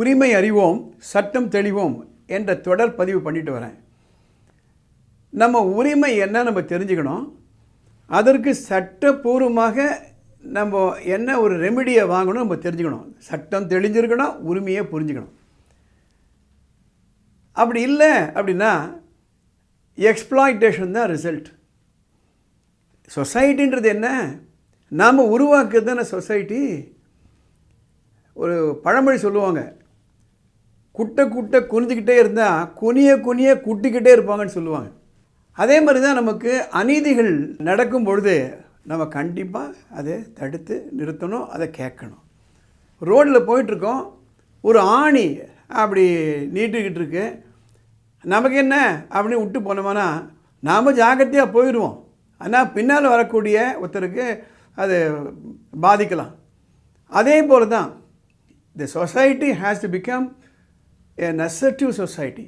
உரிமை அறிவோம் சட்டம் தெளிவோம் என்ற தொடர் பதிவு பண்ணிட்டு வரேன். நம்ம உரிமை என்ன நம்ம தெரிஞ்சுக்கணும், அதற்கு சட்டப்பூர்வமாக நம்ம என்ன ஒரு ரெமிடியை வாங்கணும் நம்ம தெரிஞ்சுக்கணும். சட்டம் தெளிஞ்சிருக்கணும், உரிமையை புரிஞ்சுக்கணும். அப்படி இல்லை அப்படின்னா எக்ஸ்ப்ளாய்டேஷன் தான் ரிசல்ட். சொசைட்டின்றது என்ன, நாம் உருவாக்குறது தானே சொசைட்டி. ஒரு பழமொழி சொல்லுவாங்க, குட்டை குட்டை குனிஞ்சிக்கிட்டே இருந்தால் குனிய குனிய குட்டிக்கிட்டே இருப்பாங்கன்னு சொல்லுவாங்க. அதே மாதிரி தான் நமக்கு அநீதிகள் நடக்கும் பொழுது நம்ம கண்டிப்பாக அதை தடுத்து நிறுத்தணும், அதை கேட்கணும். ரோட்டில் போயிட்டுருக்கோம், ஒரு ஆணி அப்படி நீட்டுக்கிட்டு இருக்கு, நமக்கு என்ன அப்படின்னு விட்டு போனோம்னா நாம் ஜாக்கிரதையாக போயிடுவோம். ஆனால் பின்னால் வரக்கூடிய ஒருத்தருக்கு அது பாதிக்கலாம். அதே போல் தான் the society has to become an assertive society.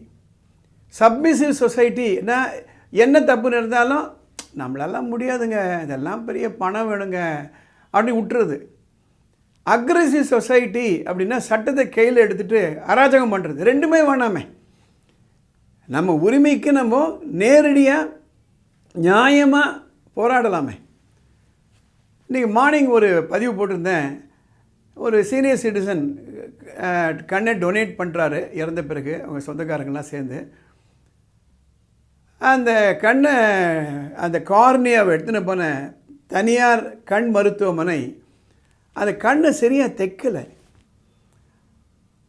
Submissive society என்ன தப்பு நடந்தாலும் நம்மளாலாம் முடியாதுங்க, இதெல்லாம் பெரிய பணம் வேணுங்க அப்படி விட்டுறது. அக்ரெசிவ் சொசைட்டி அப்படின்னா சட்டத்தை கையில் எடுத்துகிட்டு அராஜகம் பண்ணுறது. ரெண்டுமே வேணாமே. நம்ம உரிமைக்கு நம்ம நேரடியாக நியாயமாக போராடலாமே. இன்றைக்கி மார்னிங் ஒரு பதிவு போட்டிருந்தேன். ஒரு சீனியர் சிட்டிசன் கண்ணை டொனேட் பண்ணுறாரு இறந்த பிறகு, அவங்க சொந்தக்காரங்கள்லாம் சேர்ந்து. அந்த கண்ணை, அந்த கார்னியாவை எடுத்துன்னு போன தனியார் கண் மருத்துவமனை அந்த கண்ணை சரியாக தைக்கலை.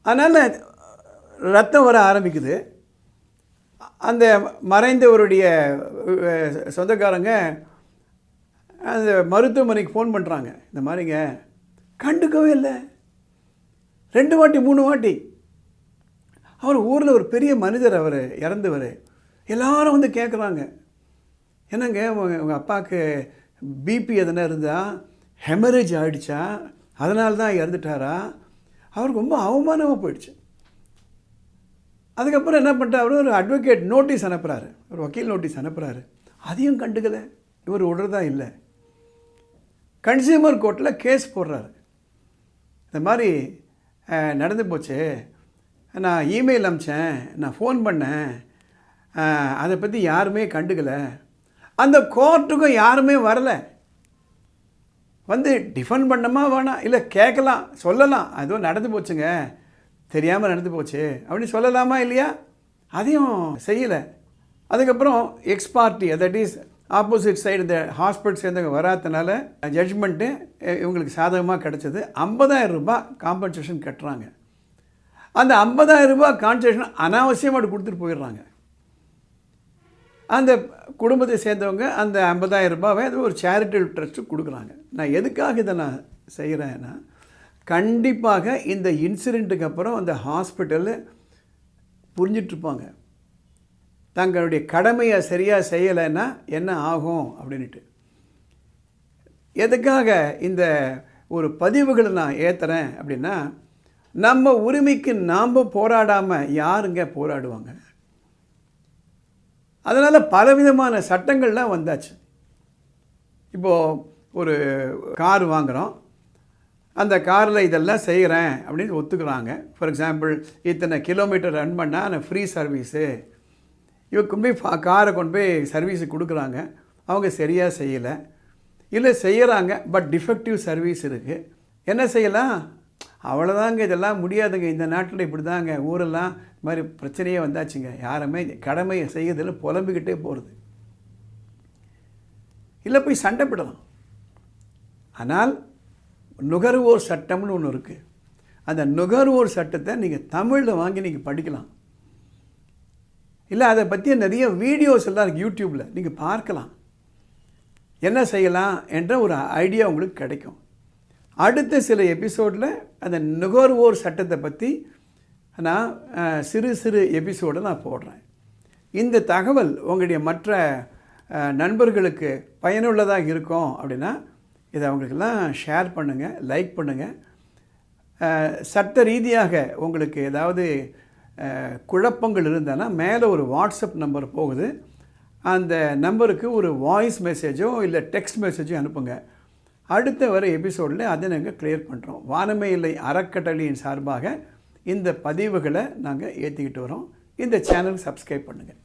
அதனால் ரத்தம் வர ஆரம்பிக்குது. அந்த மறைந்தவருடைய சொந்தக்காரங்க அந்த மருத்துவமனைக்கு ஃபோன் பண்ணுறாங்க, இந்த மாதிரிங்க. கண்டுக்கவே இல்லை. 2 வாட்டி 3 வாட்டி. அவர் ஊரில் ஒரு பெரிய மனிதர், அவர் இறந்தவர். எல்லாரும் வந்து கேட்குறாங்க, என்னங்க உங்கள் அப்பாவுக்கு பிபி எதனா இருந்தால் ஹெமரேஜ் ஆகிடுச்சா, அதனால தான் இறந்துட்டாரா? அவருக்கு ரொம்ப அவமானமாக போயிடுச்சு. அதுக்கப்புறம் என்ன பண்ணிட்டா, அவர் ஒரு அட்வொகேட் நோட்டீஸ் அனுப்புகிறாரு, ஒரு வக்கீல் நோட்டீஸ் அனுப்புகிறாரு. அதையும் கண்டுக்கலை. இவர் விடுறதா இல்லை. கன்சியூமர் கோர்ட்டில் கேஸ் போடுறாரு. இந்த மாதிரி நடந்து போச்சு, நான் இமெயில் அனுப்பிச்சேன், நான் ஃபோன் பண்ணேன், அதை பற்றி யாருமே கண்டுக்கலை. அந்த கோர்ட்டுக்கும் யாருமே வரலை. வந்து டிஃபெண்ட் பண்ணமா வேணாம், இல்லை கேட்கலாம், சொல்லலாம், அதுவும் நடந்து போச்சுங்க, தெரியாமல் நடந்து போச்சு அப்படின்னு சொல்லலாமா இல்லையா? அதையும் செய்யலை. அதுக்கப்புறம் X party, that is opposite side, இந்த ஹாஸ்பிட்டல் சேர்ந்தவங்க வராதனால ஜட்ஜ்மெண்ட்டு இவங்களுக்கு சாதகமாக கிடச்சது. 50,000 ரூபாய் காம்பன்சேஷன் கட்டுறாங்க. அந்த 50,000 ரூபாய் காம்பன்சேஷன் அனாவசியமாக கொடுத்துட்டு போயிடுறாங்க. அந்த குடும்பத்தை சேர்ந்தவங்க அந்த 50,000 ரூபாவை அது ஒரு சேரிட்டபிள் ட்ரஸ்ட்டு கொடுக்குறாங்க. நான் எதுக்காக இதை நான் செய்கிறேன்னா, கண்டிப்பாக இந்த இன்சிடெண்ட்டுக்கு அப்புறம் அந்த ஹாஸ்பிட்டலில் புரிஞ்சிட்ருப்பாங்க, தங்களுடைய கடமையை சரியாக செய்யலைன்னா என்ன ஆகும் அப்படின்ட்டு. எதுக்காக இந்த ஒரு பதிவுகளை நான் ஏற்றுறேன் அப்படின்னா, நம்ம உரிமைக்கு நாம் போராடாமல் யாருங்க போராடுவாங்க? அதனால் பலவிதமான சட்டங்கள்லாம் வந்தாச்சு. இப்போது ஒரு கார் வாங்குகிறோம், அந்த காரில் இதெல்லாம் செய்கிறேன் அப்படின்னு ஒத்துக்கிறாங்க. ஃபார் எக்ஸாம்பிள், இத்தனை கிலோமீட்டர் ரன் பண்ணால் நான் ஃப்ரீ சர்வீஸு. இவங்க கொண்டு போய் காரை கொண்டு போய் சர்வீஸுக்கு கொடுக்குறாங்க, அவங்க சரியாக செய்யலை, இல்லை செய்கிறாங்க பட் டிஃபெக்டிவ் சர்வீஸ் இருக்குது. என்ன செய்யலாம்? அவ்வளோதாங்க, இதெல்லாம் முடியாதுங்க, இந்த நாட்டில் இப்படி தாங்க, ஊரெல்லாம் இது மாதிரி பிரச்சனையே வந்தாச்சுங்க, யாருமே கடமையை செய்யறதில் புலம்பிக்கிட்டே போகிறது. இல்லை போய் சண்டை போடலாம். ஆனால் நுகர்வோர் சட்டம்னு ஒன்று இருக்குது. அந்த நுகர்வோர் சட்டத்தை நீங்கள் தமிழில் வாங்கி நீங்கள் படிக்கலாம். இல்லை அதை பற்றிய நிறைய வீடியோஸ் எல்லாம் இருக்குது யூடியூப்பில், நீங்கள் பார்க்கலாம். என்ன செய்யலாம் என்ற ஒரு ஐடியா உங்களுக்கு கிடைக்கும். அடுத்த சில எபிசோடில் அந்த நுகர்வோர் சட்டத்தை பற்றி நான் சிறு சிறு எபிசோடை நான் போடுறேன். இந்த தகவல் உங்களுடைய மற்ற நண்பர்களுக்கு பயனுள்ளதாக இருக்கும் அப்படின்னா இதை அவங்களுக்கெல்லாம் ஷேர் பண்ணுங்கள், லைக் பண்ணுங்கள். சட்ட ரீதியாக உங்களுக்கு ஏதாவது குழப்பங்கள் இருந்தானா மேலே ஒரு வாட்ஸ்அப் நம்பர் போகுது, அந்த நம்பருக்கு ஒரு வாய்ஸ் மெசேஜோ இல்லை டெக்ஸ்ட் மெசேஜோ அனுப்புங்க. அடுத்த வர எபிசோடில் அதை நாங்கள் கிளியர் பண்ணுறோம். வானமே இல்லை அறக்கட்டளையின் சார்பாக இந்த பதிவுகளை நாங்கள் ஏற்றிக்கிட்டு வரோம். இந்த சேனலுக்கு சப்ஸ்கிரைப் பண்ணுங்கள்.